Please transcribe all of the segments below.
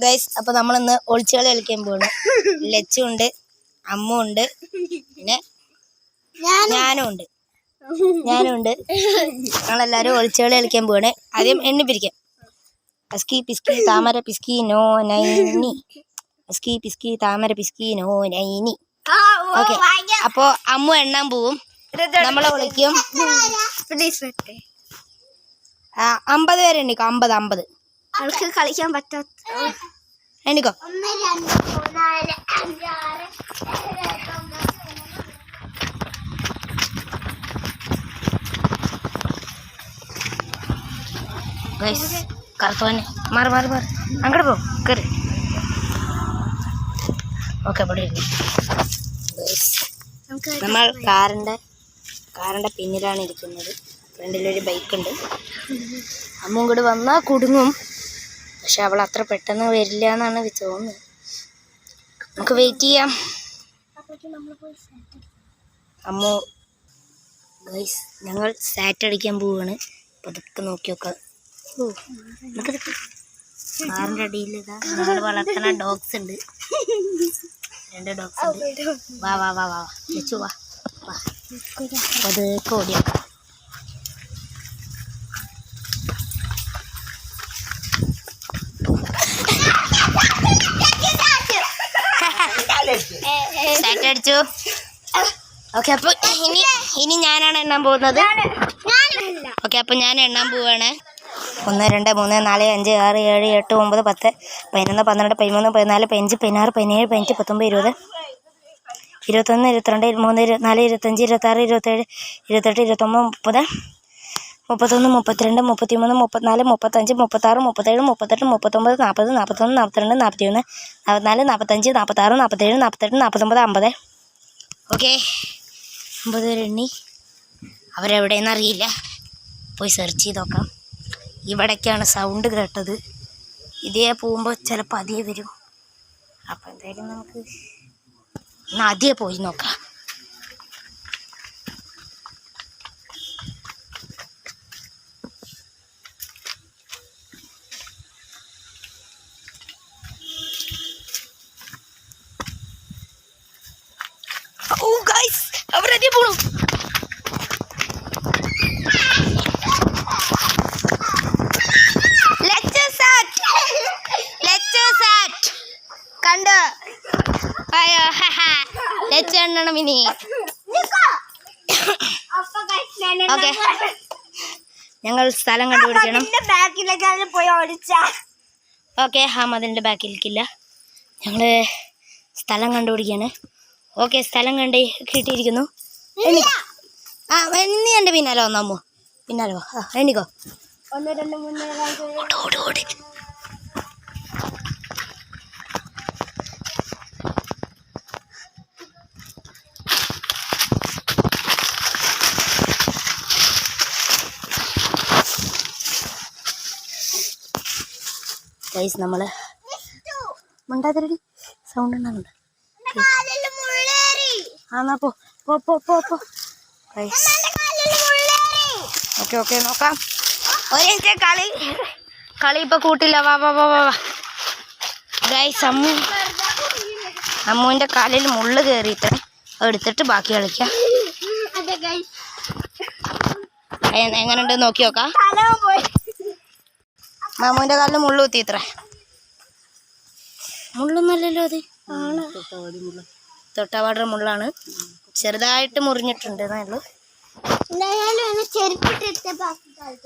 Guys അപ്പോൾ നമ്മളിന്ന് ഒളിച്ചുകളി കളിക്കാൻ പോവാണ്. ലച്ചു ഉണ്ട്, അമ്മു ഉണ്ട്, പിന്നെ ഞാനും ഉണ്ട്. ഞങ്ങളെല്ലാവരും ഒളിച്ചുകളി കളിക്കാൻ പോവാണ്. ആദ്യം എണ്ണി പിരിക്കാം. അസ്കി പിസ്കി താമര പിസ്കി നോ നൈനി, അസ്കി പിസ്കി താമര പിസ്കി നോ നൈനി. ഓക്കെ, അപ്പോൾ അമ്മു എണ്ണാൻ പോവും, നമ്മളെ വിളിക്കും. 50 പേര് എണ്ണിക്കോ. 50 അവൾക്ക് കളിക്കാൻ പറ്റാത്ത എണ്ണിക്കോ. 1 2 3 4 5 6 കറുത്തോനെ മാറി അങ്ങോട്ട് പോ കയറി. ഓക്കെ, അവിടെ നമ്മൾ കാറിൻ്റെ പിന്നിലാണ് ഇരിക്കുന്നത്. ഫ്രണ്ടിലൊരു ബൈക്കുണ്ട്. അമ്മ ഇങ്ങോട്ട് വന്നാൽ കുടുങ്ങും, പക്ഷെ അവൾ അത്ര പെട്ടെന്ന് വരില്ല എന്നാണ് തോന്നുന്നത്. നമുക്ക് വെയിറ്റ് ചെയ്യാം. അമ്മു ഗൈസ്, ഞങ്ങൾ സാറ്റ് അടിക്കാൻ പോവുകയാണ്. പതുക്കെ നോക്കി നോക്കാം. കാറിൻ്റെ അടിയിൽ ഇതാ ഞങ്ങൾ വളർത്തുന്ന ഡോഗ്സ് ഉണ്ട്. 2 ഡോഗ്സ് ഉണ്ട്. വാ ലച്ചു വാ. പതുക്കെ ഓടിയേക്കാം. സാറ്റ് അടിച്ചു. ഓക്കെ, അപ്പോൾ ഇനി ഞാനാണ് എണ്ണാൻ പോകുന്നത്. ഓക്കെ, അപ്പോൾ ഞാൻ എണ്ണാൻ പോവാണ്. 1 2 3 4 5 6 7 8 9 10 11 12 13 14 15 16 17 18 19 20 21 22 23 24 25 26 27 28 29 30 31 32 33 34 35 36 37 38 39 40 41 42 41 44 45 46 47 48 49 50. ഓക്കെ, 50 പേര് എണ്ണി. അവരെവിടെയെന്ന് അറിയില്ല, പോയി സെർച്ച് ചെയ്ത് നോക്കാം. ഇവിടേക്കാണ് സൗണ്ട് കേട്ടത്. ഇതേ പോകുമ്പോൾ ചിലപ്പോൾ അതിയെ വരും. അപ്പോൾ എന്തായാലും നമുക്ക് അതിയെ പോയി നോക്കാം. ഓ ഗൈസ്, അവരതിയെ പോണു. കണ്ടോ ലച്ചെണ്ണണം ഇനി. ഓക്കെ, ഞങ്ങൾ സ്ഥലം കണ്ടുപിടിക്കണം. ഓക്കെ, അതിൻ്റെ ബാക്കിലേക്കില്ല. ഞങ്ങൾ സ്ഥലം കണ്ടുപിടിക്കാണ്. ഓക്കെ, സ്ഥലം കിട്ടിയിരിക്കുന്നു. നീ എൻ്റെ പിന്നാലെ വന്നമ്മോ, പിന്നാലെ വാ. എണ്ണിക്കോ. 1 2 3 ഓടി. ഗൈസ്, നമ്മൾ മണ്ടാതിരടി സൗണ്ട് ഉണ്ടാകുന്നുണ്ട്. എന്നാ പോ. ഓക്കെ നോക്കാം. ഒരു കളി ഇപ്പൊ കൂട്ടില്ല. വാ ഗൈസ്, അമ്മുവിൻ്റെ കാലിൽ മുള്ള് കയറിയിട്ട് എടുത്തിട്ട് ബാക്കി കളിക്കാം. എങ്ങനെയുണ്ട് നോക്കി നോക്കാം. മാമൂൻ്റെ കാലിൽ മുള്ളു കുത്തി. ഇത്ര മുള്ളൊന്നുമല്ലല്ലോ അത്. തൊട്ടാവാടർ മുള്ളാണ്. ചെറുതായിട്ട് മുറിഞ്ഞിട്ടുണ്ട് എന്നുള്ളൂ.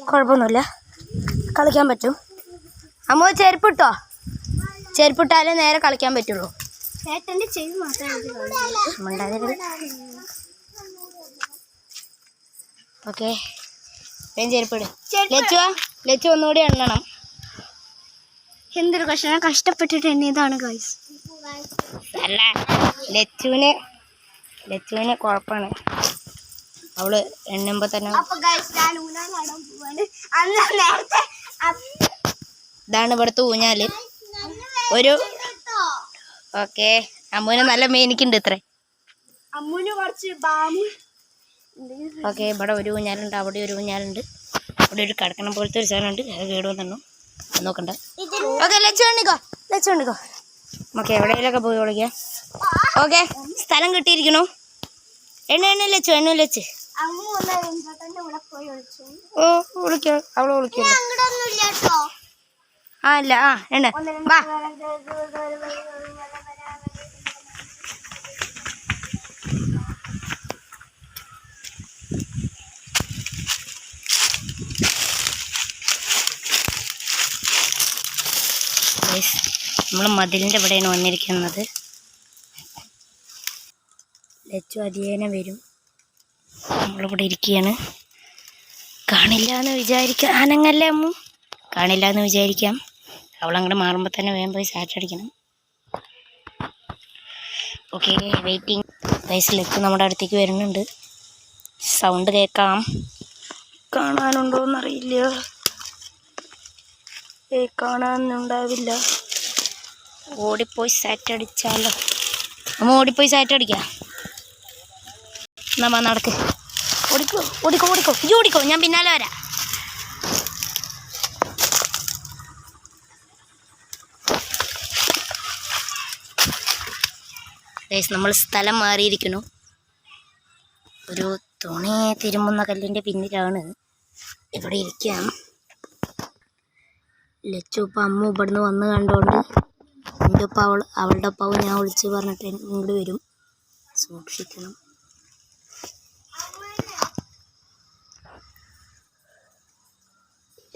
കുഴപ്പമൊന്നുമില്ല, കളിക്കാൻ പറ്റും. അമ്മ ചെരുപ്പിട്ടോ. ചെരുപ്പിട്ടാലേ നേരെ കളിക്കാൻ പറ്റുള്ളൂ. ഓക്കെ, ചെരുപ്പിട്. ലച്ചു ഒന്നുകൂടി എണ്ണണം. എന്തൊരു കഷ്ടം, കഷ്ടപ്പെട്ടിട്ട് എണ്ണിയതാണ് ഗൈസ്. അല്ല, ലച്ചുവിന് കുഴപ്പമാണ്. അവള് എണ്ണുമ്പോ തന്നെ. ഇതാണ് ഇവിടുത്തെ ഊഞ്ഞാല്. ഓക്കെ, അമ്മുവിന് നല്ല മേനിക്കുണ്ട് ഇത്ര. ഓക്കെ, ഇവിടെ ഒരു ഊഞ്ഞാലുണ്ട്, അവിടെ ഒരു ഊഞ്ഞാലുണ്ട്, അവിടെ ഒരു കിടക്കണം പോലത്തെ ഒരു സാധനമുണ്ട്. അത് കേടുവന്നു നോക്കണ്ട. ഓക്കെ, ലച്ചു എണ്ണിക്കോ. വെച്ചോണ്ടിക്കോ. നമുക്ക് എവിടെയെങ്കിലൊക്കെ പോയി വിളിക്കാം. ഓക്കെ, സ്ഥലം കിട്ടിയിരിക്കണു. എണ്ണ വെച്ച് ഓ വിളിക്കോ, അവള് വിളിക്കല്ലോ. ആ ഇല്ല, ആ എണ്ണ വാ. നമ്മൾ മതിലിൻ്റെ ഇവിടെയാണ് വന്നിരിക്കുന്നത്. ലച്ചു അധിയേനെ വരും. നമ്മളിവിടെ ഇരിക്കുകയാണ്. കാണില്ല എന്ന് വിചാരിക്കാം. അനങ്ങല്ലേ അമ്മു, കാണില്ല എന്ന് വിചാരിക്കാം. അവളങ്ങോട്ട് മാറുമ്പോൾ തന്നെ വേഗം പോയി സാറ്റടിക്കണം. Okay, waiting. ലച്ചു നമ്മുടെ അടുത്തേക്ക് വരുന്നുണ്ട്. സൗണ്ട് കേൾക്കാം. കാണാനുണ്ടോയെന്നറിയില്ല. കാണാനുണ്ടാവില്ല. ഓടിപ്പോയി സാറ്റടിച്ചാലോ. അമ്മ ഓടിപ്പോയി സാറ്റടിക്കാം. എന്നാ നടക്ക്. ഓടിക്കോ. ഈ ഓടിക്കോ, ഞാൻ പിന്നാലെ വരാം. നമ്മൾ സ്ഥലം മാറിയിരിക്കുന്നു. ഒരു തുണി തിരുമുന്ന കല്ലിൻ്റെ പിന്നിലാണ് ഇവിടെ ഇരിക്കാം. ലച്ചു ഇപ്പം അമ്മ ഇവിടുന്ന് വന്ന് കണ്ടുകൊണ്ട് എൻ്റെ ഒപ്പം അവളുടെ ഒപ്പം ഞാൻ വിളിച്ച് പറഞ്ഞിട്ട് ഇങ്ങോട്ട് വരും. സൂക്ഷിക്കണം.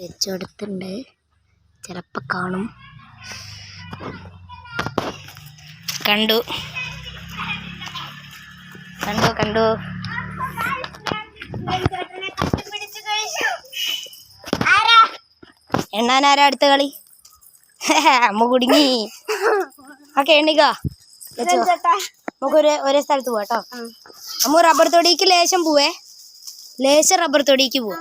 ലച്ചു അടുത്തുണ്ട്, ചിലപ്പോൾ കാണും. കണ്ടു. എണ്ണാനാരാ അടുത്ത കളി? അമ്മ കുടുങ്ങി. ഓക്കെ, എണ്ണിക്കോ. നമുക്ക് ഒരേ സ്ഥലത്ത് പോവാട്ടോ. അമ്മ റബ്ബർ തൊടിക്ക് ലേശം പോവേ. ലേശം റബ്ബർ തൊടിക്ക് പോവാ.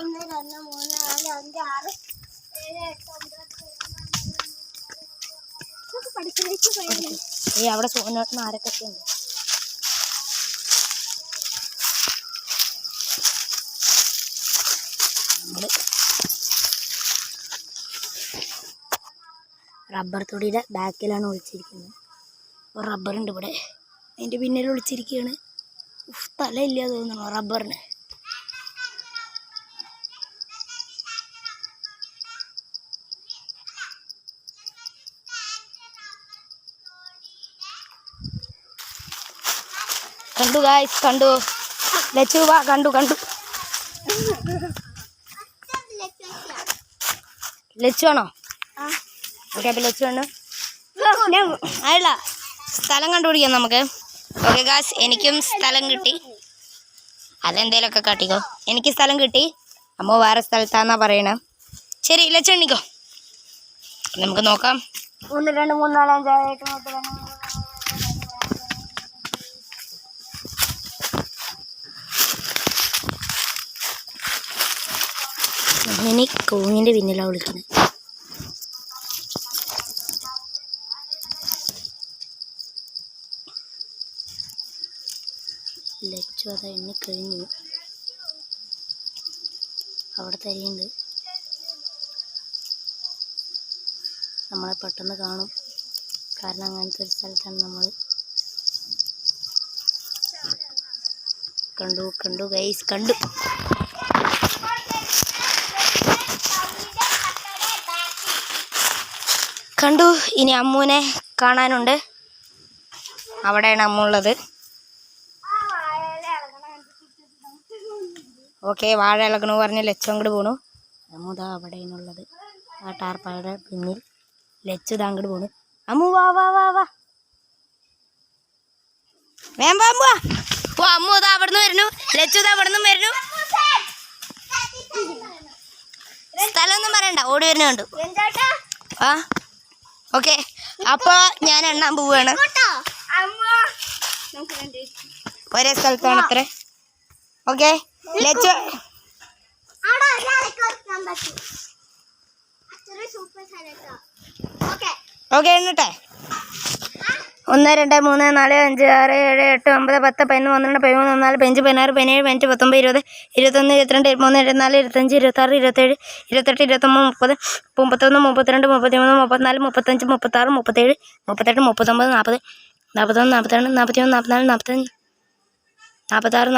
അവിടെ സോനോട്ടിന് ആരൊക്കെ ഉണ്ട്. റബ്ബർ തൊടിയുടെ ബാക്കിലാണ് ഒളിച്ചിരിക്കുന്നത്. ഒരു റബ്ബറുണ്ട് ഇവിടെ, അതിൻ്റെ പിന്നിൽ ഒളിച്ചിരിക്കുകയാണ്. സ്ഥലമില്ല തോന്നുന്നു റബ്ബറിന്. കണ്ടു ഗായ്സ്, കണ്ടു. ലച്ചു വാ, കണ്ടു. ലച്ചു ആണോ? ഓക്കെ, അപ്പം ലച്ചു ആണ്. അല്ല, സ്ഥലം കണ്ടുപിടിക്കാം നമുക്ക്. ഓക്കെ ഗായ്സ്, എനിക്കും സ്ഥലം കിട്ടി. അതെന്തേലൊക്കെ കാട്ടിക്കോ. എനിക്ക് സ്ഥലം കിട്ടി. അമ്മ വേറെ സ്ഥലത്താന്നാ പറയണേ. ശരി, ലച്ചു എണ്ണിക്കോ. നമുക്ക് നോക്കാം. 1 2 3 4 5 6 7 8 ഇനി കൂങ്ങിൻ്റെ പിന്നിലാണ് വിളിക്കുന്നത്. ലച്ചു അത് എണ്ണിക്കഴിഞ്ഞു. അവിടെ തരിയുണ്ട്. നമ്മളെ പെട്ടെന്ന് കാണും, കാരണം അങ്ങനത്തെ ഒരു സ്ഥലത്താണ് നമ്മൾ. കണ്ടു ഗൈസ്, കണ്ടു. ഇനി അമ്മൂനെ കാണാനുണ്ട്. അവിടെയാണ് അമ്മ ഉള്ളത്. ഓക്കെ, വാഴ ഇളകണു പറഞ്ഞ് ലച്ചു അങ്ങോട്ട് പോണു. അമ്മു ദാ അവിടെയാണുള്ളത്, ആ ടാർപ്പായുടെ പിന്നിൽ. ലച്ചു ദാ അങ്ങോട്ട് പോണു. അമ്മു വാ വേം വാ. ഓ, അമ്മു ദാ അവിടുന്ന് വരുന്നു. ലച്ചു ദാ അവിടുന്ന് വരുന്നു. സ്ഥലമൊന്നും പറയണ്ട, ഓടി വരുന്നു കണ്ടു. ആ ഓക്കെ, അപ്പോൾ ഞാൻ എണ്ണാൻ പോവുകയാണ്. ഒരേ സ്ഥലത്താണ് അത്ര. ഓക്കെ, ലച്ചു ഓക്കെ എണ്ണട്ടെ. 1 2 3 4 5 6 7 8 9 10 11 12 13 14 15 16 17 18 19 20 21 22 23 24 25 26 27 28 29 30 31 32 33 34 35 36 37 38 39 40 41 42 41 44 45 46 47 48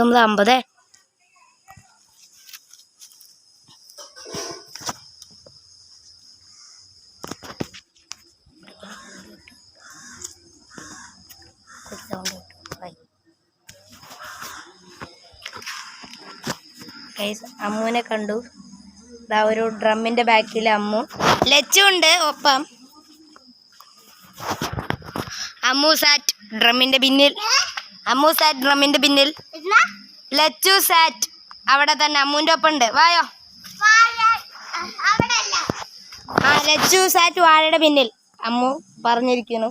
49 50. അമ്മുവിനെ കണ്ടു. ഇതാ ഒരു ഡ്രമ്മിന്റെ ബാക്കിൽ അമ്മു, ലച്ചു ഉണ്ട് ഒപ്പം. അമ്മു സാറ്റ് ഡ്രമ്മിന്റെ പിന്നിൽ, അമ്മു സാറ്റ് ഡ്രമ്മിന്റെ പിന്നിൽ, ലച്ചു സാറ്റ് അവിടെ തന്നെ അമ്മുവിന്റെ ഒപ്പം ഉണ്ട്. വായോ. ആ ലച്ചു സാറ്റ് വാഴയുടെ പിന്നിൽ. അമ്മു പറഞ്ഞിരിക്കുന്നു.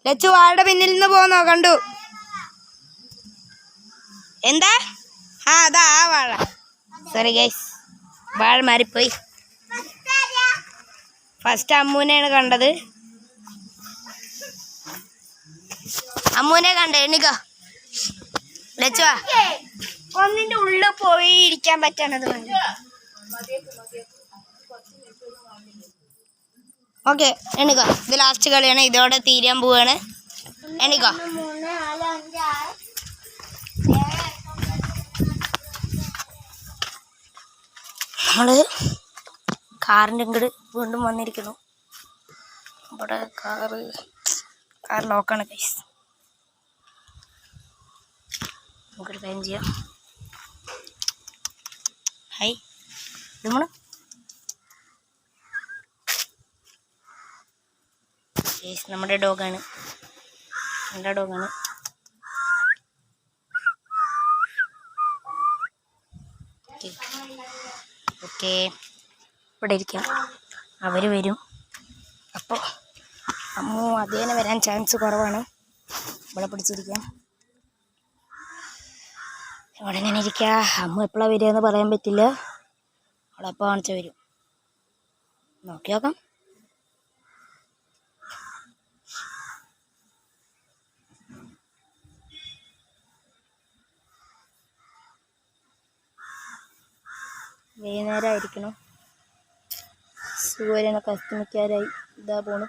ലച്ചു വാഴയുടെ പിന്നിൽ നിന്ന് പോന്നോ? കണ്ടു. എന്താ? ആ അതാ ആ വാഴ. സോറി ഗൈസ്, വാഴ മാറിപ്പോയി. ഫസ്റ്റ് അമ്മൂനെയാണ് കണ്ടത്. അമ്മൂനെ കണ്ടേ. എണ്ണിക്കോ ലച്ചുവാ. ഒന്നിന്റെ ഉള്ളിൽ പോയി ഇരിക്കാൻ പറ്റണത്. ഓക്കെ എണ്ണിക്കോ. ഇത് ലാസ്റ്റ് കളിയാണ്, ഇതോടെ തീരാൻ പോവാണ്. എണ്ണിക്കോ. 3 4 5 6 നമ്മള് കാറിൻ്റെ ഇങ്ങോട്ട് വീണ്ടും വന്നിരിക്കുന്നു. ഇവിടെ കാർ ലോക്കാണ് ഗൈസ്. നമുക്കൊരു കാര്യം ചെയ്യാം. ഹായ് നമ്മൾ ഗൈസ്, നമ്മുടെ ഡോഗാണ്, എൻ്റെ ഡോഗാണ്. ഓക്കെ ഇവിടെ ഇരിക്കാം, അവർ വരും. അപ്പോൾ അമ്മു അതേനെ വരാൻ ചാൻസ് കുറവാണ്. ഇവിടെ പിടിച്ചിരിക്കാം, ഇവിടെ ഇങ്ങനെ ഇരിക്കുക. അമ്മു എപ്പോഴാണ് വരിക എന്ന് പറയാൻ പറ്റില്ല. അവിടെ എപ്പോൾ കാണിച്ചാൽ വരും, നോക്കി നോക്കാം. വൈകുന്നേരമായിരിക്കണം, സൂര്യനൊക്കെ അസ്തമിക്കാറായി. ഇതാ പോണു.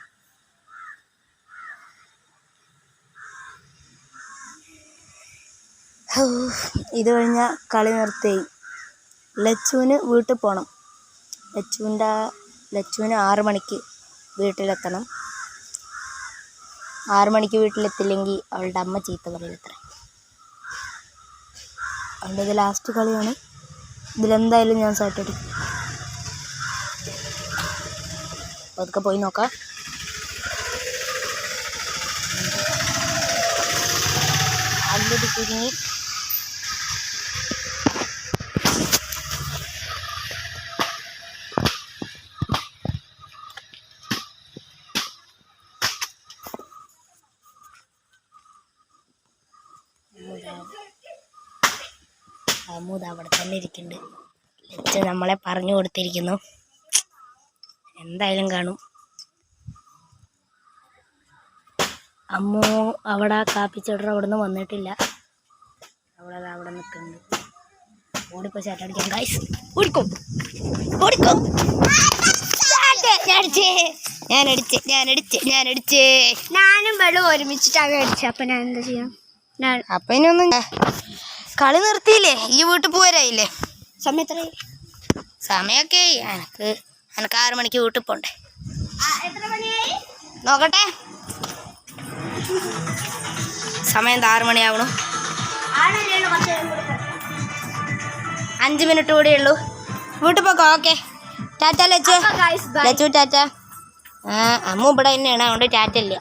ഇത് കഴിഞ്ഞാൽ കളി നിർത്തി. ലച്ചുവിന് വീട്ടിൽ പോകണം. ലച്ചുവിന് 6 മണിക്ക് വീട്ടിലെത്തണം. 6 മണിക്ക് വീട്ടിലെത്തില്ലെങ്കിൽ അവളുടെ അമ്മ ചീത്ത പറയില്ലത്ര. അവളുടെ ഇത് ലാസ്റ്റ് കളിയാണ്. ഇതിലെന്തായാലും ഞാൻ സെറ്റ് അടിക്കും. അതൊക്കെ പോയി നോക്കാം. അതിലൊരു കുരുങ്ങി. അമ്മൂത് അവിടെ തന്നെ ഇരിക്കുന്നുണ്ട്. ലച്ച് നമ്മളെ പറഞ്ഞു കൊടുത്തിരിക്കുന്നു, എന്തായാലും കാണും. അമ്മു അവിടെ കാപ്പിച്ചേട്ടർ അവിടെ നിന്ന് വന്നിട്ടില്ല. അവിടെ നിൽക്കുന്നുണ്ട്. ഓടിപ്പോ ചേട്ടടിക്കാൻ ഗൈസ്. ഓടിക്കും ഓടിക്കും. ഞാനടിച്ച് ഞാനും വെള്ളം ഒരുമിച്ചിട്ടാണ് അടിച്ചത്. അപ്പൊ ഞാൻ എന്താ ചെയ്യാം? അപ്പൊ ഇനിയൊന്നും കളി നിർത്തിയില്ലേ? ഈ വീട്ടിൽ പോരായില്ലേ? സമയൊക്കെ എനക്ക് 6 മണിക്ക് വീട്ടിൽ പോണ്ടേ. നോക്കട്ടെ, സമയം 6 മണിയാവണു. 5 മിനിറ്റ് കൂടെ ഉള്ളൂ. വീട്ടിൽ പോക്കോ. ഓക്കെ, ടാറ്റ ലച്ചു. ലച്ചു ടാറ്റ. അമ്മ ഇവിടെ തന്നെയാണ്, അതുകൊണ്ട് ടാറ്റ ഇല്ല.